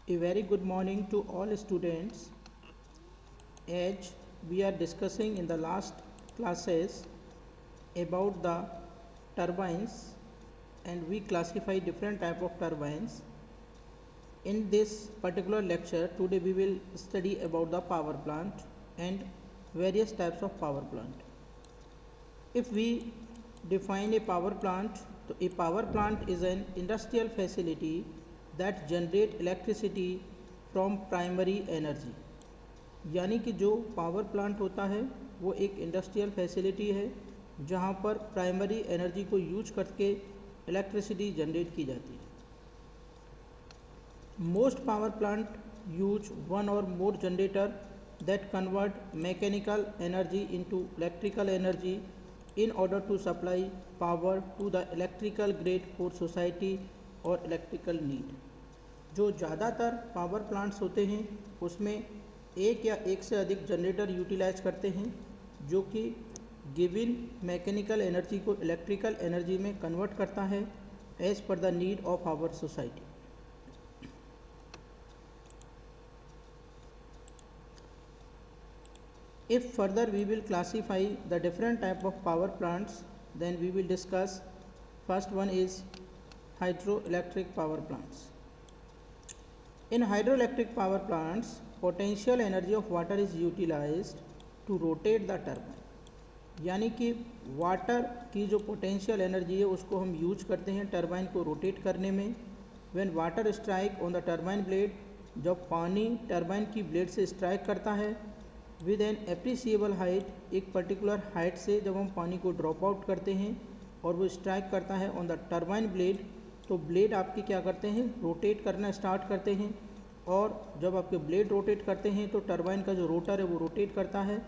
A very good morning to all students. As we are discussing in the last classes about the turbines, and we classify different type of turbines. In this particular lecture today we will study about the power plant and various types of power plant. If we define a power plant, तो a power plant is an industrial facility that generate electricity from primary energy. यानी कि जो power plant होता है वो एक industrial facility है जहाँ पर प्राइमरी एनर्जी को यूज करके इलेक्ट्रिसिटी जनरेट की जाती है. Most power plant use one और मोर generator that convert mechanical energy into electrical energy in order to supply power to the electrical grid for society और electrical need. जो ज़्यादातर power plants होते हैं उसमें एक या एक से अधिक जनरेटर यूटिलाइज करते हैं जो कि गिवन मैकेनिकल एनर्जी को इलेक्ट्रिकल एनर्जी में कन्वर्ट करता है as per the need of our society. If further we will classify the different type of power plants, then we will discuss. First one is hydroelectric power plants. In hydroelectric power plants, potential energy of water is utilized to rotate the turbine. यानी कि water की जो potential energy है उसको हम use करते हैं turbine को रोटेट करने में. When water strike on the turbine blade, जब पानी टरबाइन की ब्लेड से स्ट्राइक करता है विद एन एप्रिसिएबल हाइट, एक पर्टिकुलर हाइट से जब हम पानी को ड्रॉप आउट करते हैं और वो स्ट्राइक करता है ऑन द टरबाइन ब्लेड, तो ब्लेड आपके क्या करते हैं, रोटेट करना स्टार्ट करते हैं. और जब आपके ब्लेड रोटेट करते हैं तो टरबाइन का जो रोटर है वो रोटेट करता है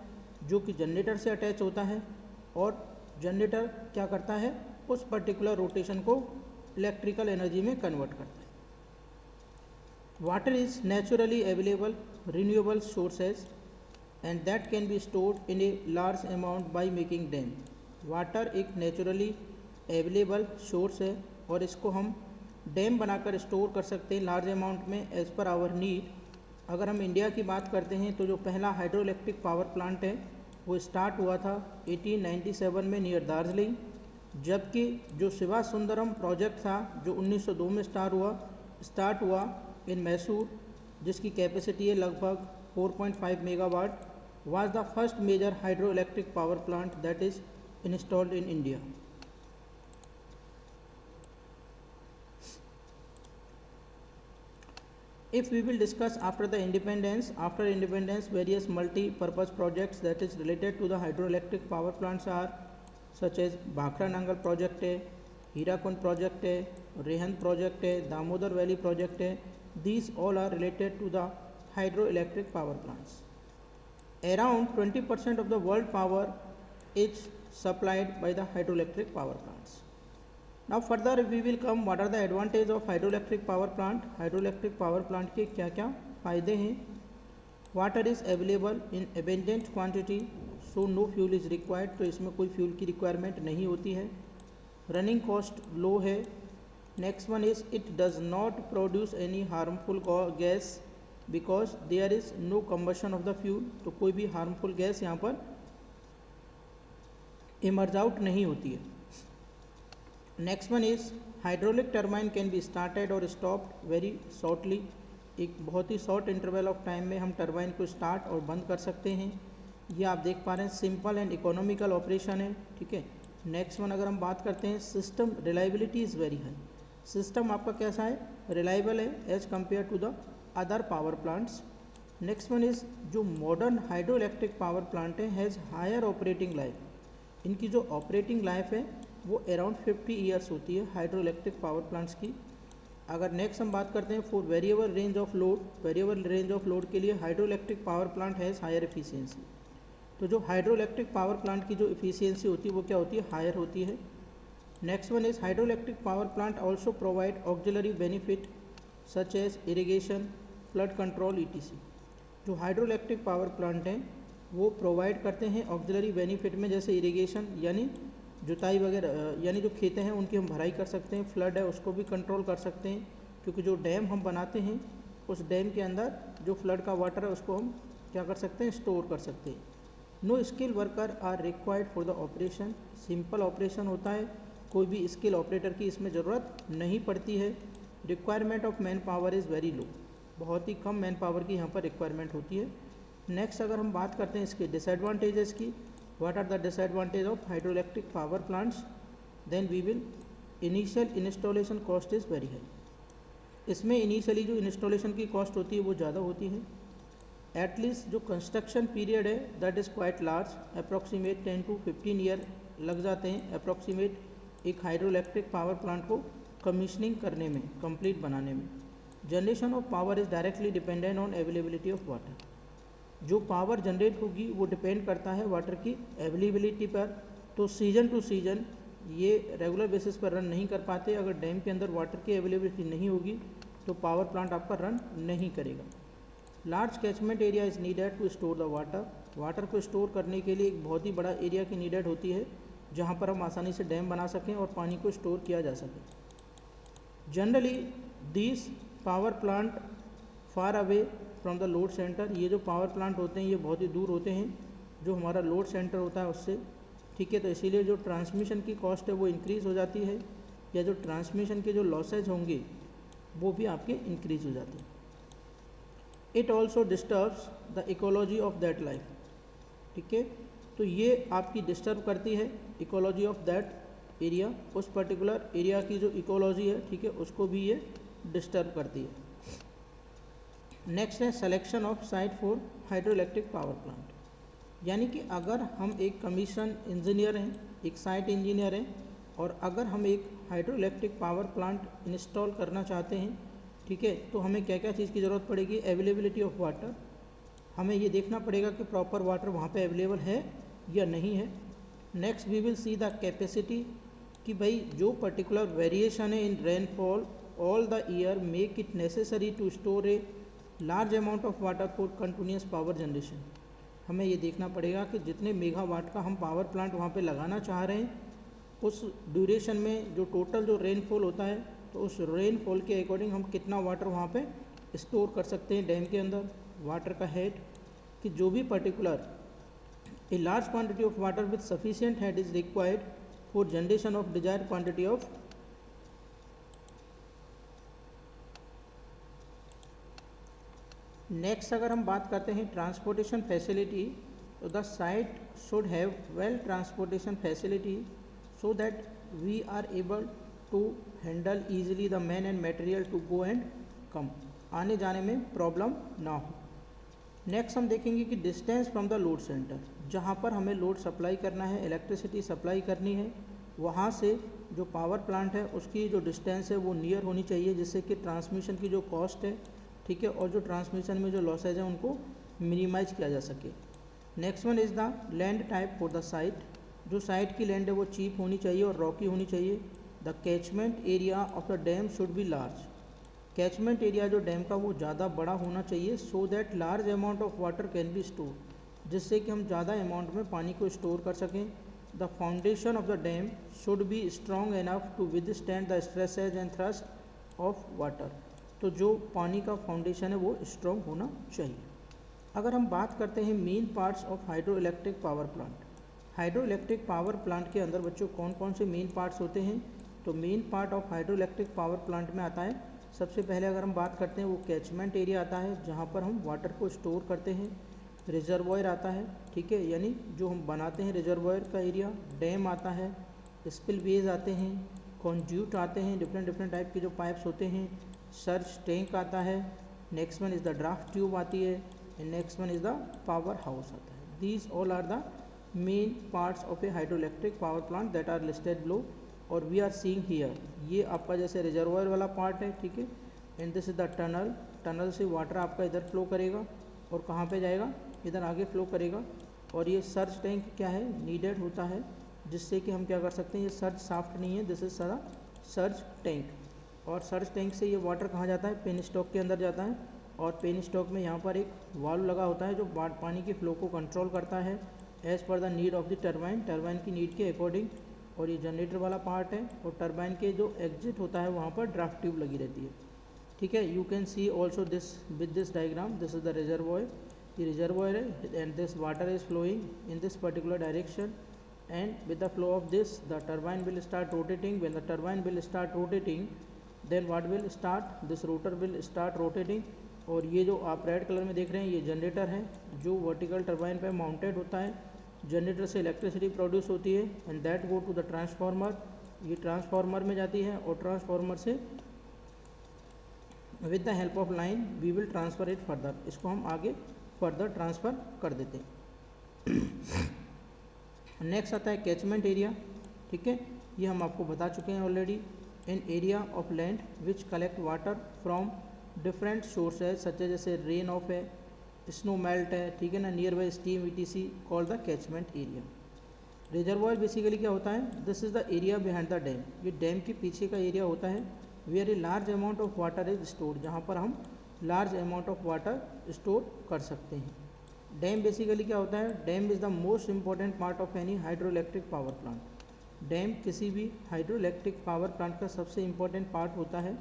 जो कि जनरेटर से अटैच होता है और जनरेटर क्या करता है, उस पर्टिकुलर रोटेशन को इलेक्ट्रिकल एनर्जी में कन्वर्ट करता है. Water is naturally available renewable sources and that can be stored in a large amount by making dam. Water एक नेचुरली अवेलेबल सोर्स है और इसको हम डैम बनाकर स्टोर कर सकते हैं लार्ज अमाउंट में एज़ पर आवर नीड. अगर हम इंडिया की बात करते हैं तो जो पहला हाइड्रो इलेक्ट्रिक पावर प्लांट है वो स्टार्ट हुआ था 1897 में नियर दार्जिलिंग, जबकि जो शिवा सुंदरम प्रोजेक्ट था जो 1902 में स्टार्ट हुआ इन मैसूर, जिसकी कैपेसिटी है लगभग 4.5 megawatt, was the first major hydroelectric power plant that is installed in India. If we will discuss after independence various multi-purpose projects that is related to the hydroelectric power plants are such as Bhakra Nangal project है, Hirakud project है, Rehand project है, Damodar Valley project है. These all are related to the hydroelectric power plants. Around 20% of the world power is supplied by the hydroelectric power plants. Now further we will come what are the advantage of hydroelectric power plant. hydroelectric power plant के क्या क्या फ़ायदे हैं. Water is available in abundant quantity so no fuel is required, तो इसमें कोई fuel की requirement नहीं होती है. Running cost low है. Next one is it does not produce any harmful gas because there is no combustion of the fuel, तो कोई भी हार्मफुल गैस यहाँ पर इमर्ज आउट नहीं होती है. Next one is hydraulic turbine can be started और स्टॉप्ड वेरी शॉर्टली. एक बहुत ही शॉर्ट इंटरवल ऑफ टाइम में हम टर्बाइन को स्टार्ट और बंद कर सकते हैं. ये आप देख पा रहे हैं सिंपल एंड इकोनॉमिकल ऑपरेशन है. ठीक है. नेक्स्ट वन अगर हम बात करते हैं system reliability is very high. System आपका कैसा है, रिलायबल है as compare to the other power plants. Next one is जो modern hydro electric power plant है हैज़ हायर ऑपरेटिंग लाइफ. इनकी जो ऑपरेटिंग लाइफ है वो अराउंड 50 ईयर्स होती है हाइड्रो इलेक्ट्रिक पावर प्लांट्स की. अगर नेक्स्ट हम बात करते हैं for variable range of load के लिए hydro electric power plant has higher efficiency. तो जो हाइड्रो इलेक्ट्रिक पावर प्लांट की जो एफिशिएंसी होती है वो क्या होती है, हायर होती है. Next one is hydro electric power plant also provide auxiliary benefit such as irrigation, flood control etc. जो हाइड्रो इलेक्ट्रिक पावर प्लांट हैं वो प्रोवाइड करते हैं ऑक्सिलरी बेनिफिट में, जैसे इरीगेशन यानी जुताई वगैरह, यानी जो खेतें हैं उनकी हम भराई कर सकते हैं. फ्लड है उसको भी कंट्रोल कर सकते हैं क्योंकि जो डैम हम बनाते हैं उस डैम के अंदर जो फ्लड का वाटर है उसको हम क्या कर सकते हैं, स्टोर कर सकते हैं। No skill worker are required for the operation, simple operation होता है, कोई भी स्किल ऑपरेटर की इसमें ज़रूरत नहीं पड़ती है। Requirement of man power is very low, बहुत ही कम मैन पावर की यहाँ पर रिक्वायरमेंट होती है। नेक्स्ट अगर हम बात करते हैं इसके डिसएडवांटेजेस की, what are the disadvantage of hydro electric power plants, then we will initial installation cost is very high, इसमें इनिशियली जो इंस्टॉलेशन की कॉस्ट होती है वो ज़्यादा होती है। एटलीस्ट जो कंस्ट्रक्शन पीरियड है that is quite large, approximate 10 to 15 year लग जाते हैं अप्रॉक्सीमेट एक हाइड्रो इलेक्ट्रिक पावर प्लांट को कमीशनिंग करने में, कंप्लीट बनाने में। Generation of power is directly dependent on availability of water, जो पावर जनरेट होगी वो डिपेंड करता है वाटर की अवेलेबिलिटी पर। तो सीजन टू सीजन ये रेगुलर बेसिस पर रन नहीं कर पाते, अगर डैम के अंदर वाटर की अवेलेबिलिटी नहीं होगी तो पावर प्लांट आपका रन नहीं करेगा। Large catchment area is needed to store the water, water को स्टोर करने के लिए एक बहुत ही बड़ा एरिया की नीडेड होती है जहाँ पर हम आसानी से डैम बना सकें और पानी को स्टोर किया जा सके। Generally these power plant far away from the load centre, ये जो पावर प्लांट होते हैं ये बहुत ही दूर होते हैं जो हमारा लोड सेंटर होता है उससे, ठीक है। तो इसीलिए जो ट्रांसमिशन की कॉस्ट है वो इंक्रीज़ हो जाती है, या जो ट्रांसमिशन के जो लॉसेज होंगे वो भी आपके इंक्रीज हो जाते हैं। It also disturbs the ecology of that life, ठीक है। तो ये आपकी डिस्टर्ब करती है इकोलॉजी ऑफ दैट एरिया, उस पर्टिकुलर एरिया की जो इकोलॉजी है, ठीक है, उसको भी ये डिस्टर्ब करती है। नेक्स्ट है selection of site for hydro electric power plant, यानी कि अगर हम एक कमीशन इंजीनियर हैं, एक साइट इंजीनियर हैं, और अगर हम एक hydro electric power plant install करना चाहते हैं, ठीक है, तो हमें क्या क्या चीज़ की ज़रूरत पड़ेगी, अवेलेबिलिटी ऑफ वाटर, हमें ये देखना पड़ेगा कि प्रॉपर वाटर वहाँ पे अवेलेबल है या नहीं है। Next we will see the capacity, कि भाई जो पर्टिकुलर वेरिएशन है in rainfall all the year make it necessary to store a large amount of water for continuous power generation. हमें ये देखना पड़ेगा कि जितने मेगावाट का हम पावर प्लांट वहाँ पे लगाना चाह रहे हैं उस ड्यूरेशन में जो टोटल जो रेनफॉल होता है, तो उस रेनफॉल के अकॉर्डिंग हम कितना वाटर वहाँ पे स्टोर कर सकते हैं डैम के अंदर। वाटर का हेड, कि जो भी particular a large quantity of water with sufficient head is required for generation of desired quantity of. Next अगर हम बात करते हैं ट्रांसपोर्टेशन फैसिलिटी, तो the site should have well transportation facility so that we are able to handle easily the man and material to go and come, आने जाने में problem ना हो। नेक्स्ट हम देखेंगे कि distance from the load centre, जहाँ पर हमें लोड सप्लाई करना है, इलेक्ट्रिसिटी सप्लाई करनी है, वहाँ से जो पावर प्लांट है उसकी जो डिस्टेंस है वो नियर होनी चाहिए, जिससे कि ट्रांसमिशन की जो कॉस्ट है, ठीक है, और जो ट्रांसमिशन में जो लॉसेज हैं उनको मिनिमाइज किया जा सके। Next one is the land type for the site, जो साइट की लैंड है वो चीप होनी चाहिए और रॉकी होनी चाहिए। The catchment area of the dam should B large, catchment area जो डैम का वो ज़्यादा बड़ा होना चाहिए, so that large amount of water can be store, जिससे कि हम ज़्यादा अमाउंट में पानी को स्टोर कर सकें। The foundation of the dam should be strong enough to withstand the stresses and thrust of water, तो जो पानी का फाउंडेशन है वो स्ट्रॉन्ग होना चाहिए। अगर हम बात करते हैं main parts of hydro electric power plant, hydro electric power plant के अंदर बच्चों कौन कौन से मेन पार्ट्स होते हैं, तो main part of hydro electric power plant में आता है, सबसे पहले अगर हम बात करते हैं वो कैचमेंट एरिया आता है जहाँ पर हम वाटर को स्टोर करते हैं। रिजर्वॉयर आता है, ठीक है, यानी जो हम बनाते हैं रिजर्वॉयर का एरिया। डैम आता है, स्पिलवेज आते हैं, कॉन्ड्यूट आते हैं, डिफरेंट टाइप के जो पाइप्स होते हैं। सर्च टैंक आता है। Next one is the draft tube आती है, and next one is the power house आता है। These all are the main parts of a hydro electric power plant that are listed below और we are seeing here. ये आपका जैसे reservoir वाला part है, ठीक है, and this is the tunnel, tunnel से वाटर आपका इधर फ्लो करेगा और कहाँ पे जाएगा, इधर आगे फ्लो करेगा। और ये सर्च टैंक क्या है, नीडेड होता है, जिससे कि हम क्या कर सकते हैं, ये सर्च साफ्ट नहीं है, दिस इज सारा सर्च टैंक। और सर्च टैंक से ये वाटर कहाँ जाता है, पेन स्टॉक के अंदर जाता है, और पेन स्टॉक में यहाँ पर एक वाल्व लगा होता है जो पानी की फ्लो को कंट्रोल करता है as per the need of the turbine, turbine की नीड के अकॉर्डिंग। और ये जनरेटर वाला पार्ट है, और टरबाइन के जो एग्जिट होता है वहाँ पर ड्राफ्ट ट्यूब लगी रहती है। ठीक है, you can see also this with this diagram, this is the reservoir, ये रिजर्वॉयर है and this water is flowing in this particular direction and with the flow of this the turbine will start rotating. When the turbine will start rotating, then what will start, this rotor will start rotating. और ये जो आप red colour में देख रहे हैं ये generator है जो वर्टिकल टरबाइन पे माउंटेड होता है। जनरेटर से इलेक्ट्रिसिटी प्रोड्यूस होती है and that go to the transformer, ये ट्रांसफार्मर में जाती है और ट्रांसफार्मर से with the help of line we will transfer it further, इसको हम आगे फर्दर ट्रांसफ़र कर देते हैं। नेक्स्ट आता है कैचमेंट एरिया। ठीक है, ये हम आपको बता चुके हैं already. An area of land which collect water from different sources such जैसे रेन ऑफ है, स्नो मेल्ट है, ठीक है ना, nearby stream ETC, called the catchment area. Reservoir basically क्या होता है, this is the area behind the dam, ये डैम के पीछे का एरिया होता है। Where a large amount of water is store, जहाँ पर हम large amount of water store कर सकते हैं। डैम बेसिकली क्या होता है, dam is the most important part of any hydro electric power plant. Dam किसी भी हाइड्रो इलेक्ट्रिक पावर प्लांट का सबसे इंपॉर्टेंट पार्ट होता है।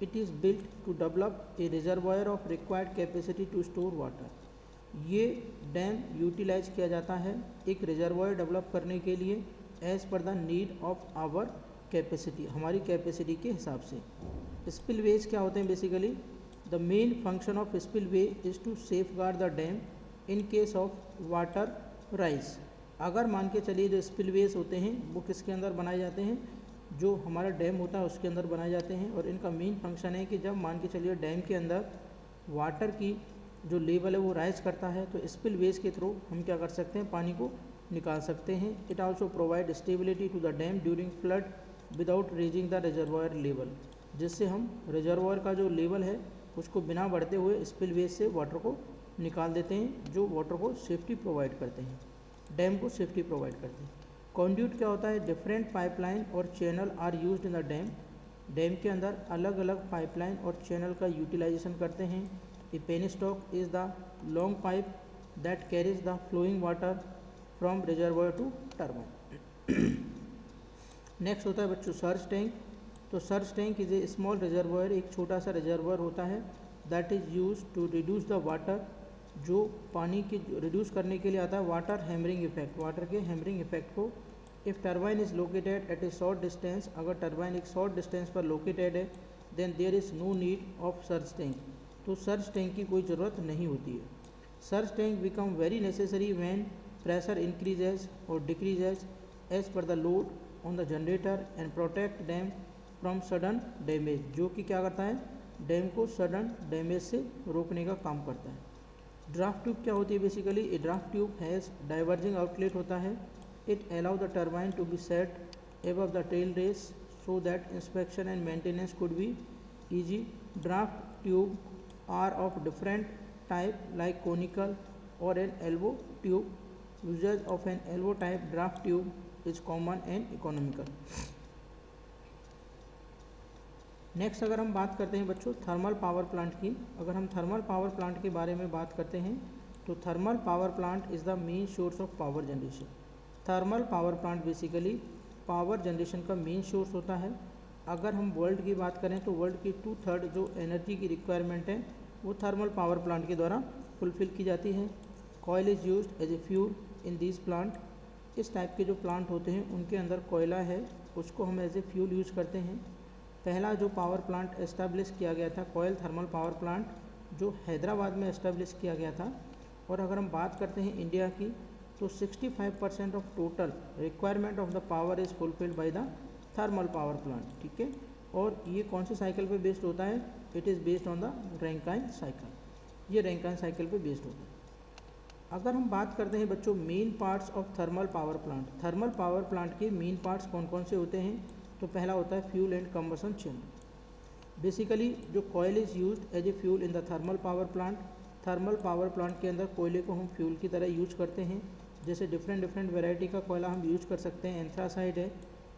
It is built to develop a reservoir of required capacity to store water. ये dam utilize किया जाता है एक रिजर्वायर डेवलप करने के लिए as per the need of our capacity, हमारी कैपेसिटी के हिसाब से। स्पिलवेज क्या होते हैं basically, the main function of spillway is to safeguard the dam in case of water rise. अगर मान के चलिए जो स्पिलवेज होते हैं वो किसके अंदर बनाए जाते हैं, जो हमारा डैम होता है उसके अंदर बनाए जाते हैं। और इनका मेन फंक्शन है कि जब मान के चलिए डैम के अंदर वाटर की जो लेवल है वो राइज करता है तो स्पिलवेज के थ्रू हम क्या कर सकते हैं, पानी को निकाल सकते हैं। It also provide stability to the dam during flood without raising the reservoir level, जिससे हम रिजर्वायर का जो लेवल है उसको बिना बढ़ते हुए स्पिलवेज से वाटर को निकाल देते हैं, जो वाटर को सेफ्टी प्रोवाइड करते हैं, डैम को सेफ्टी प्रोवाइड करते हैं। कॉन्ड्यूट क्या होता है, डिफरेंट पाइपलाइन और channel are used in the dam. Dam के अंदर अलग अलग पाइपलाइन और चैनल का यूटिलाइजेशन करते हैं। A penstock is the long pipe that carries the flowing water from reservoir to turbine. Next होता है बच्चों सर्च टैंक। तो surge tank is a small reservoir, एक छोटा सा रिजर्वायर होता है that is use to reduce the water, जो पानी की रिड्यूस करने के लिए आता है वाटर हैमरिंग इफेक्ट, वाटर के हैमरिंग इफेक्ट को। If turbine is located at a short distance, अगर टरबाइन एक शॉर्ट डिस्टेंस पर लोकेटेड है then there is no need of surge tank, तो सर्च टैंक की कोई ज़रूरत नहीं होती है। Surge tank become very necessary when pressure increases और decreases as per the load on the generator and protect dam from sudden damage, जो कि क्या करता है, डैम को सडन डैमेज से रोकने का काम करता है। ड्राफ्ट ट्यूब क्या होती है basically, a draft tube has diverging outlet होता है। It allow the turbine to be set above the tail race so that inspection and maintenance could be easy. Draft tube are of different type like conical और an elbow tube. Uses of an elbow type draft tube is common and economical. Next अगर हम बात करते हैं बच्चों thermal power plant की, अगर हम थर्मल पावर प्लांट के बारे में बात करते हैं तो thermal power plant is the main source of power generation. Thermal power plant basically power generation का मेन सोर्स होता है। अगर हम वर्ल्ड की बात करें तो वर्ल्ड की 2/3 जो एनर्जी की रिक्वायरमेंट है वो थर्मल पावर प्लांट के द्वारा फुलफिल की जाती है। कोयल is used as a fuel in these plant. इस टाइप के जो प्लांट होते हैं उनके अंदर कोयला है, उसको हम एज ए फ्यूल यूज़ करते हैं। पहला जो पावर प्लांट एस्टेब्लिश किया गया था कोयल थर्मल पावर प्लांट, जो हैदराबाद में एस्टेब्लिश किया गया था। और अगर हम बात करते हैं इंडिया की तो 65% of total requirement of the power is fulfilled by the thermal power plant, ठीक है। और ये कौन से साइकिल पे बेस्ड होता है, it is based on the Rankine cycle, ये रैंकाइन साइकिल पे बेस्ड होता है। अगर हम बात करते हैं बच्चों main parts of thermal power plant, thermal power plant के मेन पार्ट्स कौन कौन से होते हैं, तो पहला होता है fuel and combustion chamber. Basically जो कोयल is used as a fuel in the thermal power plant. Thermal power plant के अंदर कोयले को हम फ्यूल की तरह यूज करते हैं। जैसे डिफरेंट वैरायटी का कोयला हम यूज कर सकते हैं। एंथ्रासाइड है,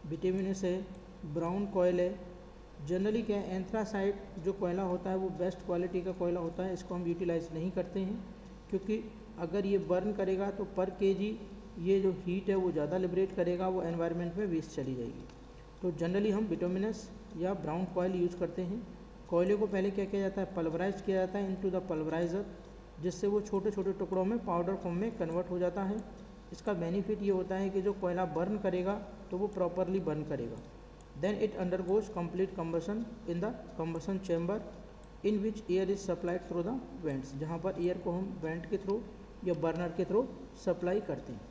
बिटुमिनस है, ब्राउन कोयल है। जनरली क्या है, एंथ्रासाइड जो कोयला होता है वो बेस्ट क्वालिटी का कोयला होता है, इसको हम यूटिलाइज नहीं करते हैं क्योंकि अगर ये बर्न करेगा तो पर केजी ये जो हीट है वो ज़्यादा लिबरेट करेगा, वो एनवायरनमेंट में वेस्ट चली जाएगी। तो जनरली हम बिटुमिनस या ब्राउन कोयल यूज़ करते हैं। कोयले को पहले क्या किया जाता है, पल्वराइज किया जाता है इनटू द पल्वराइज़र, जिससे वो छोटे छोटे टुकड़ों में पाउडर फॉर्म में कन्वर्ट हो जाता है। इसका बेनिफिट ये होता है कि जो कोयला बर्न करेगा तो वो प्रॉपरली बर्न करेगा। Then it undergoes complete combustion in the combustion chamber in which air is supplied through the vents, जहाँ पर एयर को हम वेंट के थ्रू या बर्नर के थ्रू सप्लाई करते हैं।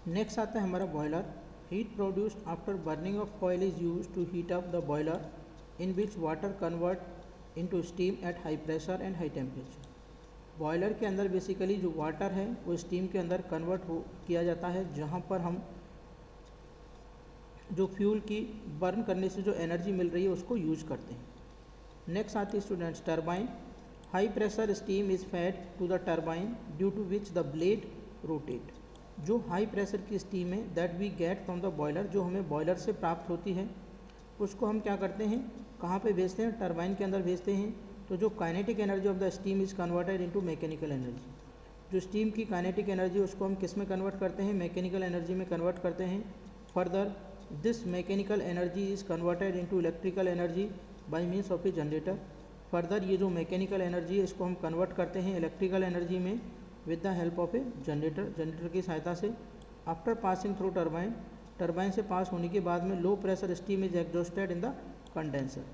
नेक्स्ट आता है हमारा boiler. Heat produced after burning of coal is use to heat up the boiler in which water convert into steam at high pressure and high temperature. Boiler के अंदर basically जो water है वो स्टीम के अंदर कन्वर्ट किया जाता है, जहाँ पर हम जो फ्यूल की बर्न करने से जो एनर्जी मिल रही है उसको यूज करते हैं। नेक्स्ट आती है students turbine. High pressure steam is fed to the turbine due to which the blade rotate. जो हाई प्रेशर की स्टीम है that we get from the boiler, जो हमें बॉयलर से प्राप्त होती है, उसको हम क्या करते हैं, कहाँ पे भेजते हैं, टरबाइन के अंदर भेजते हैं। तो जो kinetic energy of the steam is converted into mechanical energy. जो स्टीम की काइनेटिक एनर्जी उसको हम किस में कन्वर्ट करते हैं, मैकेनिकल एनर्जी में कन्वर्ट करते हैं। Further this mechanical energy is converted into electrical energy by means of A generator. Further ये जो मैकेनिकल एनर्जी है इसको हम कन्वर्ट करते हैं इलेक्ट्रिकल एनर्जी में with the help of A generator की सहायता से। After passing through turbine, turbine से पास होने के बाद में low pressure steam is exhausted in the condenser.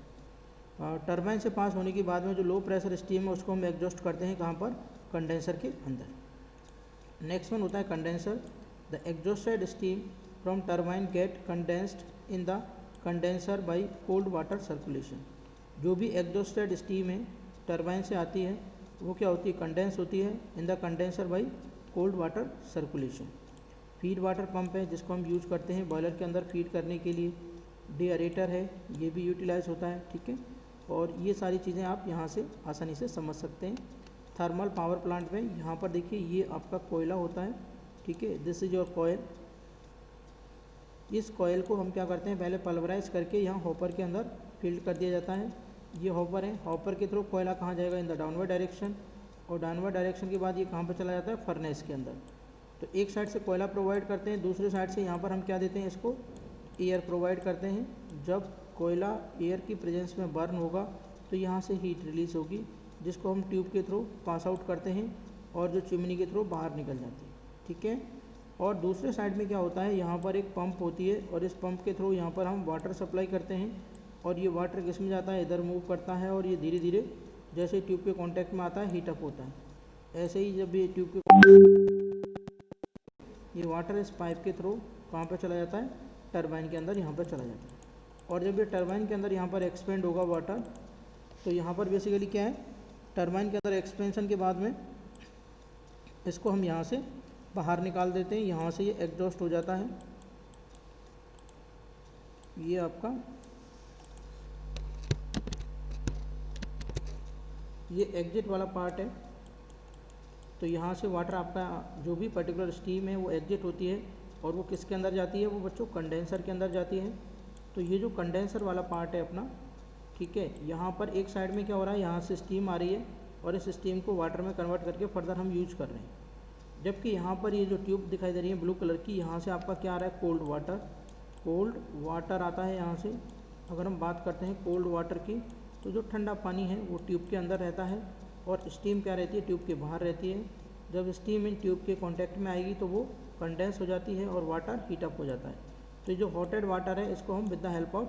Turbine से पास होने के बाद में जो लो प्रेशर स्टीम है उसको हम एग्जॉस्ट करते हैं कहाँ पर, कंडेंसर के अंदर। नेक्स्ट वन होता है condenser. The exhausted steam from turbine get condensed in the condenser by cold water circulation. जो भी एग्जॉस्टेड स्टीम है टरबाइन से आती है वो क्या होती है, कंडेंस होती है इन the condenser by cold water circulation. Feed water pump है जिसको हम यूज करते हैं बॉयलर के अंदर फीड करने के लिए। डेअरेटर है, ये भी यूटिलाइज होता है, ठीक है। और ये सारी चीज़ें आप यहाँ से आसानी से समझ सकते हैं। थर्मल पावर प्लांट में यहाँ पर देखिए ये आपका कोयला होता है, ठीक है। This is your coil. इस कॉयल को हम क्या करते हैं, पहले पल्वराइज करके यहाँ हॉपर के अंदर फील्ड कर दिया जाता है। ये हॉपर है, हॉपर के थ्रू कोयला कहाँ जाएगा, इन द डाउनवर्ड डायरेक्शन। और डाउनवर्ड डायरेक्शन के बाद ये कहाँ पर चला जाता है, फर्नेस के अंदर। तो एक साइड से कोयला प्रोवाइड करते हैं, दूसरे साइड से यहाँ पर हम क्या देते हैं, इसको एयर प्रोवाइड करते हैं। जब कोयला एयर की प्रेजेंस में बर्न होगा तो यहाँ से हीट रिलीज होगी, जिसको हम ट्यूब के थ्रू पास आउट करते हैं और जो चिमनी के थ्रू बाहर निकल जाती है, ठीक है। और दूसरे साइड में क्या होता है, यहाँ पर एक पंप होती है और इस पंप के थ्रू यहाँ पर हम वाटर सप्लाई करते हैं। और ये वाटर किस में जाता है, इधर मूव करता है और ये धीरे धीरे जैसे ट्यूब के कांटेक्ट में आता है हीटअप होता है। ऐसे ही जब ये ट्यूब के ये वाटर इस पाइप के थ्रू कहाँ पर चला जाता है, टरबाइन के अंदर यहाँ पर चला जाता है। और जब ये टरबाइन के अंदर यहाँ पर एक्सपेंड होगा वाटर, तो यहाँ पर बेसिकली क्या है, टरबाइन के अंदर एक्सपेंशन के बाद में इसको हम यहाँ से बाहर निकाल देते हैं। यहाँ से ये एग्जॉस्ट हो जाता है। ये आपका ये एग्जिट वाला पार्ट है। तो यहाँ से वाटर आपका जो भी पर्टिकुलर स्टीम है वो एग्जिट होती है और वो किसके अंदर जाती है, वो बच्चों कंडेंसर के अंदर जाती है। तो ये जो कंडेंसर वाला पार्ट है अपना, ठीक है, यहाँ पर एक साइड में क्या हो रहा है, यहाँ से स्टीम आ रही है और इस स्टीम को वाटर में कन्वर्ट करके फर्दर हम यूज कर रहे हैं। जबकि यहाँ पर ये जो ट्यूब दिखाई दे रही है ब्लू कलर की, यहाँ से आपका क्या आ रहा है, कोल्ड वाटर आता है यहाँ से। अगर हम बात करते हैं कोल्ड वाटर की, तो जो ठंडा पानी है वो ट्यूब के अंदर रहता है और स्टीम क्या रहती है, ट्यूब के बाहर रहती है। जब स्टीम इन ट्यूब के कांटेक्ट में आएगी तो वो कंडेंस हो जाती है और वाटर हीटअप हो जाता है। तो जो हॉटेड वाटर है इसको हम with the help of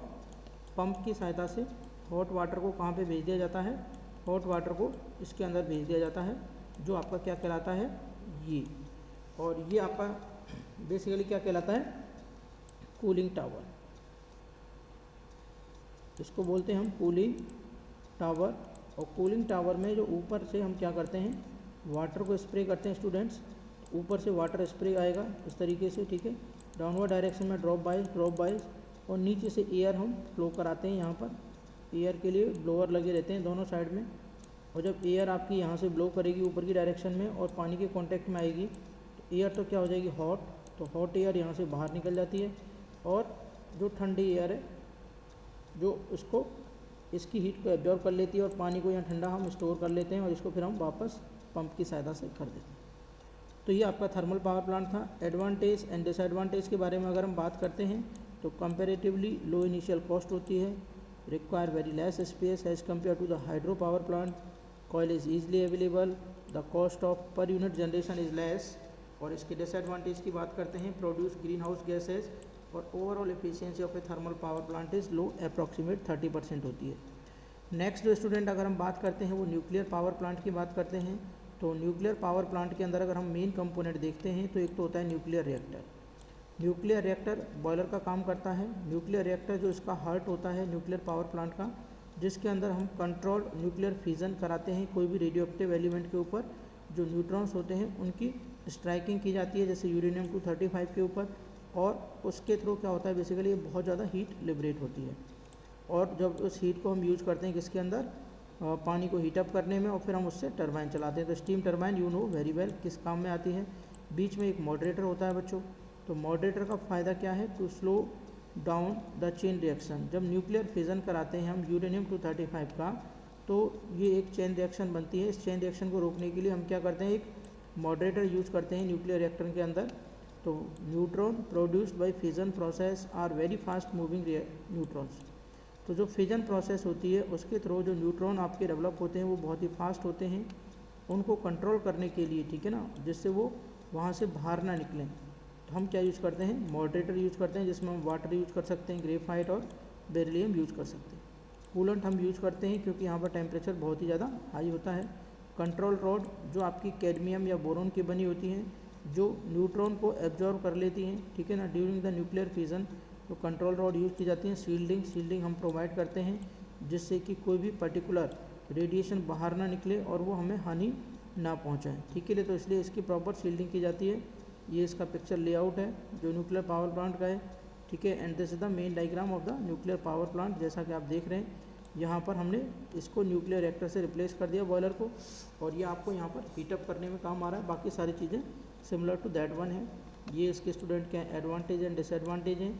pump की सहायता से हॉट वाटर को कहाँ पे भेज दिया जाता है, हॉट वाटर को इसके अंदर भेज दिया जाता है, जो आपका क्या कहलाता है, ये। और ये आपका बेसिकली क्या कहलाता है, कूलिंग टावर। इसको बोलते हैं हम कूलिंग टावर। और कूलिंग टावर में जो ऊपर से हम क्या करते हैं, वाटर को स्प्रे करते हैं स्टूडेंट्स। ऊपर से वाटर स्प्रे आएगा इस तरीके से, ठीक है, डाउनवर्ड डायरेक्शन में ड्रॉप बाइज और नीचे से एयर हम फ्लो कराते हैं। यहाँ पर एयर के लिए ब्लोअर लगे रहते हैं दोनों साइड में। और जब एयर आपकी यहाँ से ब्लो करेगी ऊपर की डायरेक्शन में और पानी के कांटेक्ट में आएगी तो एयर तो क्या हो जाएगी, हॉट। तो हॉट एयर यहाँ से बाहर निकल जाती है और जो ठंडी एयर है जो उसको इसकी हीट को एब्जॉर्ब कर लेती है और पानी को यहाँ ठंडा हम स्टोर कर लेते हैं और इसको फिर हम वापस पंप की सहायता से कर देते हैं। तो ये आपका थर्मल पावर प्लांट था। एडवांटेज एंड डिसएडवांटेज के बारे में अगर हम बात करते हैं तो कंपैरेटिवली लो इनिशियल कॉस्ट होती है, require very less space as compare to the hydro power plant, coal is easily available, the cost of per unit generation is less. और इसके डिसएडवांटेज की बात करते हैं, प्रोड्यूस ग्रीन हाउस गैसेज और overall efficiency of a thermal power plant is low, approximate 30% होती है। Next जो स्टूडेंट अगर हम बात करते हैं वो न्यूक्लियर पावर प्लांट की बात करते हैं। तो न्यूक्लियर पावर प्लांट के अंदर अगर हम मेन कंपोनेंट देखते हैं तो एक तो होता है nuclear reactor. Nuclear reactor boiler का काम करता है। न्यूक्लियर रिएक्टर जो इसका हार्ट होता है न्यूक्लियर पावर प्लांट का, जिसके अंदर हम कंट्रोल्ड न्यूक्लियर फिजन कराते हैं। कोई भी रेडियो एक्टिव एलिमेंट के ऊपर जो न्यूट्रॉन्स होते हैं उनकी स्ट्राइकिंग की जाती है, जैसे यूरेनियम 235 के ऊपर, और उसके थ्रू क्या होता है बेसिकली ये बहुत ज़्यादा हीट लिबरेट होती है। और जब उस हीट को हम यूज करते हैं किसके अंदर, पानी को हीटअप करने में, और फिर हम उससे टरबाइन चलाते हैं। तो steam turbine you know very well किस काम में आती है। बीच में एक मॉडरेटर होता है बच्चों। तो मॉडरेटर का फ़ायदा क्या है, to slow down the chain reaction. जब न्यूक्लियर फिजन कराते हैं हम यूरेनियम 235 का, तो ये एक चेन रिएक्शन बनती है। इस चेन रिएक्शन को रोकने के लिए हम क्या करते हैं, एक मॉडरेटर यूज करते हैं न्यूक्लियर रिएक्टर के अंदर। तो neutron produced by fission process are very fast moving neutrons. तो जो फिजन प्रोसेस होती है उसके थ्रू जो न्यूट्रॉन आपके डेवलप होते हैं वो बहुत ही फास्ट होते हैं। उनको कंट्रोल करने के लिए, ठीक है ना, जिससे वो वहाँ से बाहर ना निकलें, तो हम क्या यूज़ करते हैं, मॉडरेटर यूज़ करते हैं, जिसमें हम वाटर यूज़ कर सकते हैं, ग्रेफाइट और बेरिलियम यूज़ कर सकते हैं। कूलेंट हम यूज़ करते हैं क्योंकि यहाँ पर टेम्परेचर बहुत ही ज़्यादा हाई होता है। कंट्रोल रॉड जो आपकी कैडमियम या बोरोन की बनी होती हैं, जो न्यूट्रॉन को एब्जॉर्व कर लेती हैं, ठीक है ना, ड्यूरिंग द न्यूक्लियर फिजन। तो कंट्रोल रॉड यूज़ की जाती हैं। शील्डिंग हम प्रोवाइड करते हैं, जिससे कि कोई भी पर्टिकुलर रेडिएशन बाहर ना निकले और वो हमें हानि ना पहुंचाए, ठीक है। तो इसलिए इसकी प्रॉपर शील्डिंग की जाती है। ये इसका पिक्चर लेआउट है जो न्यूक्लियर पावर प्लांट का है, ठीक है। And this is the main diagram of the nuclear power plant. जैसा कि आप देख रहे हैं यहाँ पर हमने इसको न्यूक्लियर रिएक्टर से रिप्लेस कर दिया बॉयलर को, और ये आपको यहाँ पर हीटअप करने में काम आ रहा है। बाकी सारी चीज़ें सिमिलर टू दैट वन है। ये इसके स्टूडेंट के एडवांटेज एंड डिसएडवांटेज हैं।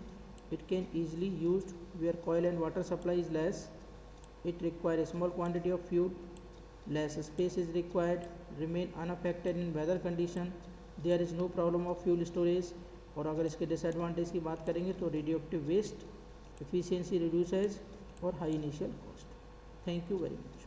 It can easily used where coil and water supply is less. It requires a small quantity of fuel. Less space is required. Remain unaffected in weather condition. There is no problem of fuel storage. और अगर इसके disadvantage की बात करेंगे तो radioactive waste, efficiency reduces और high initial cost. Thank you very much.